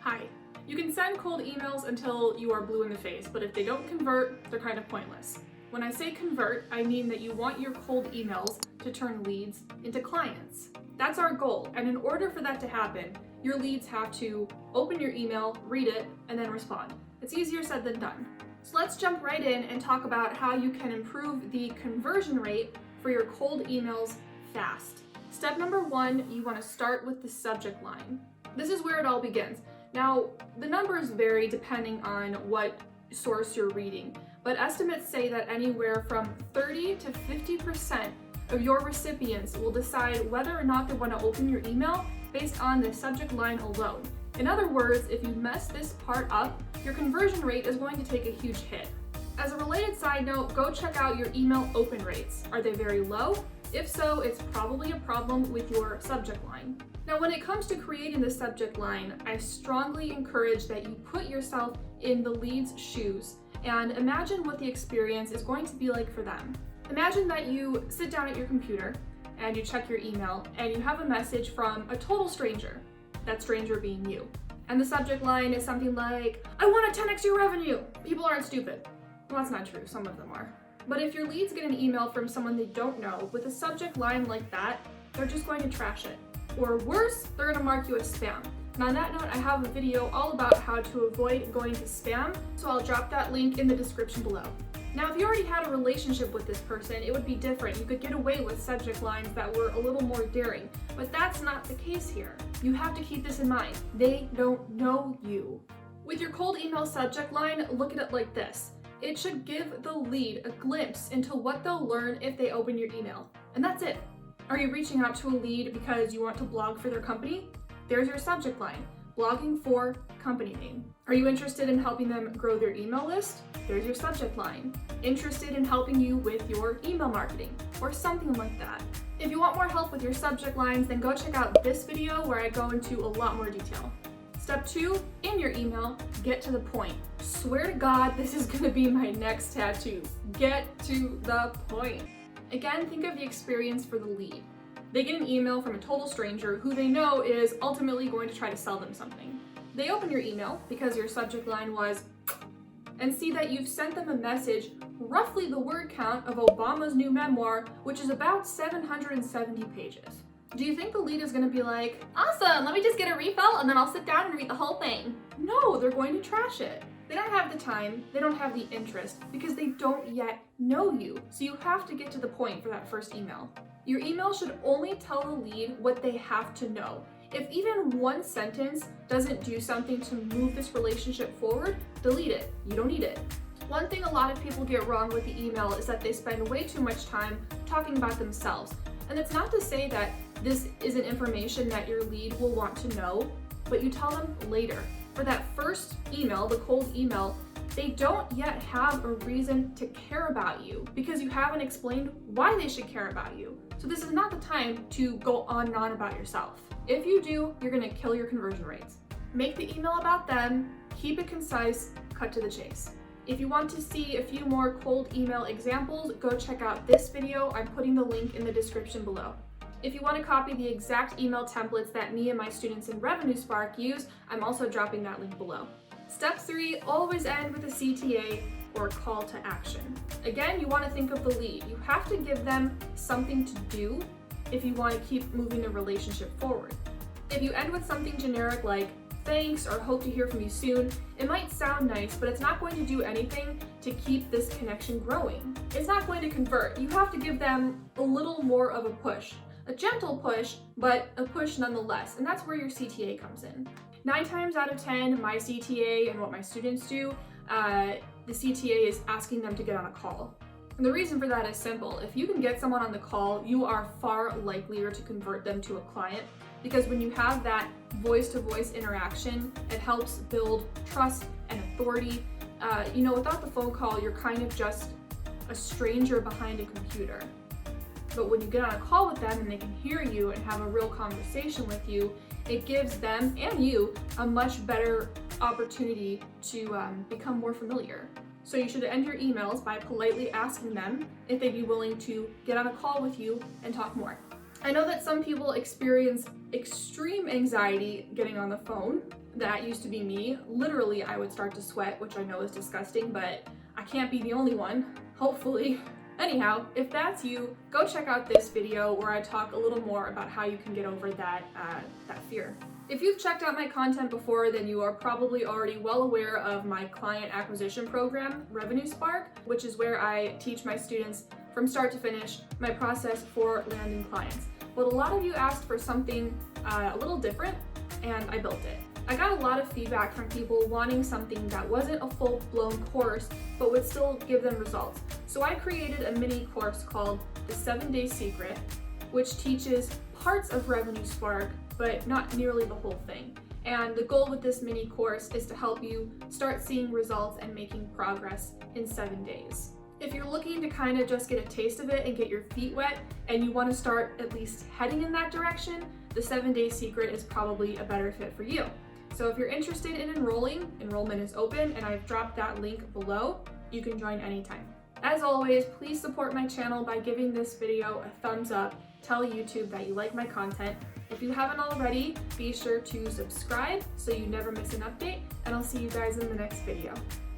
Hi. You can send cold emails until you are blue in the face, but if they don't convert, they're kind of pointless. When I say convert, I mean that you want your cold emails to turn leads into clients. That's our goal, and in order for that to happen, your leads have to open your email, read it, and then respond. It's easier said than done. So let's jump right in and talk about how you can improve the conversion rate for your cold emails fast. Step number one, you want to start with the subject line. This is where it all begins. Now, the numbers vary depending on what source you're reading, but estimates say that anywhere from 30 to 50% of your recipients will decide whether or not they want to open your email based on the subject line alone. In other words, if you mess this part up, your conversion rate is going to take a huge hit. As a related side note, go check out your email open rates. Are they very low? If so, it's probably a problem with your subject line. Now, when it comes to creating the subject line, I strongly encourage that you put yourself in the lead's shoes and imagine what the experience is going to be like for them. Imagine that you sit down at your computer and you check your email and you have a message from a total stranger, that stranger being you. And the subject line is something like, "I want to 10x your revenue." People aren't stupid. Well, that's not true, some of them are. But if your leads get an email from someone they don't know with a subject line like that, they're just going to trash it. Or worse, they're going to mark you as spam. And on that note, I have a video all about how to avoid going to spam, so I'll drop that link in the description below. Now, if you already had a relationship with this person, it would be different. You could get away with subject lines that were a little more daring, but that's not the case here. You have to keep this in mind. They don't know you. With your cold email subject line, look at it like this. It should give the lead a glimpse into what they'll learn if they open your email. And that's it. Are you reaching out to a lead because you want to blog for their company? There's your subject line, blogging for company name. Are you interested in helping them grow their email list? There's your subject line, interested in helping you with your email marketing, or something like that. If you want more help with your subject lines, then go check out this video where I go into a lot more detail. Step 2, in your email, get to the point. Swear to God, this is gonna be my next tattoo. Get to the point. Again, think of the experience for the lead. They get an email from a total stranger who they know is ultimately going to try to sell them something. They open your email because your subject line was and see that you've sent them a message roughly the word count of Obama's new memoir, which is about 770 pages. Do you think the lead is going to be like, "Awesome, let me just get a refill and then I'll sit down and read the whole thing"? No, they're going to trash it. They don't have the time, they don't have the interest, because they don't yet know you. So you have to get to the point for that first email. Your email should only tell the lead what they have to know. If even one sentence doesn't do something to move this relationship forward, delete it. You don't need it. One thing a lot of people get wrong with the email is that they spend way too much time talking about themselves. And it's not to say that this isn't information that your lead will want to know, but you tell them later. For that first email, the cold email, they don't yet have a reason to care about you because you haven't explained why they should care about you. So this is not the time to go on and on about yourself. If you do, you're gonna kill your conversion rates. Make the email about them, keep it concise, cut to the chase. If you want to see a few more cold email examples, go check out this video. I'm putting the link in the description below. If you want to copy the exact email templates that me and my students in Revenue Spark use, I'm also dropping that link below. Step 3, always end with a CTA or call to action. Again, you want to think of the lead. You have to give them something to do if you want to keep moving the relationship forward. If you end with something generic like "thanks" or "hope to hear from you soon," it might sound nice, but it's not going to do anything to keep this connection growing. It's not going to convert. You have to give them a little more of a push. A gentle push, but a push nonetheless, and that's where your CTA comes in. 9 times out of 10, my CTA and what my students do, the CTA is asking them to get on a call. And the reason for that is simple. If you can get someone on the call, you are far likelier to convert them to a client, because when you have that voice-to-voice interaction, it helps build trust and authority. Without the phone call, you're kind of just a stranger behind a computer. But when you get on a call with them and they can hear you and have a real conversation with you, it gives them and you a much better opportunity to become more familiar. So you should end your emails by politely asking them if they'd be willing to get on a call with you and talk more. I know that some people experience extreme anxiety getting on the phone. That used to be me. Literally, I would start to sweat, which I know is disgusting, but I can't be the only one, hopefully. Anyhow, if that's you, go check out this video where I talk a little more about how you can get over that fear. If you've checked out my content before, then you are probably already well aware of my client acquisition program, Revenue Spark, which is where I teach my students from start to finish my process for landing clients. But a lot of you asked for something a little different, and I built it. I got a lot of feedback from people wanting something that wasn't a full-blown course, but would still give them results. So I created a mini course called The 7-Day Secret, which teaches parts of Revenue Spark, but not nearly the whole thing. And the goal with this mini course is to help you start seeing results and making progress in 7 days. If you're looking to kind of just get a taste of it and get your feet wet, and you want to start at least heading in that direction, the 7-Day Secret is probably a better fit for you. So if you're interested in enrolling, enrollment is open, and I've dropped that link below. You can join anytime. As always, please support my channel by giving this video a thumbs up. Tell YouTube that you like my content. If you haven't already, be sure to subscribe so you never miss an update, and I'll see you guys in the next video.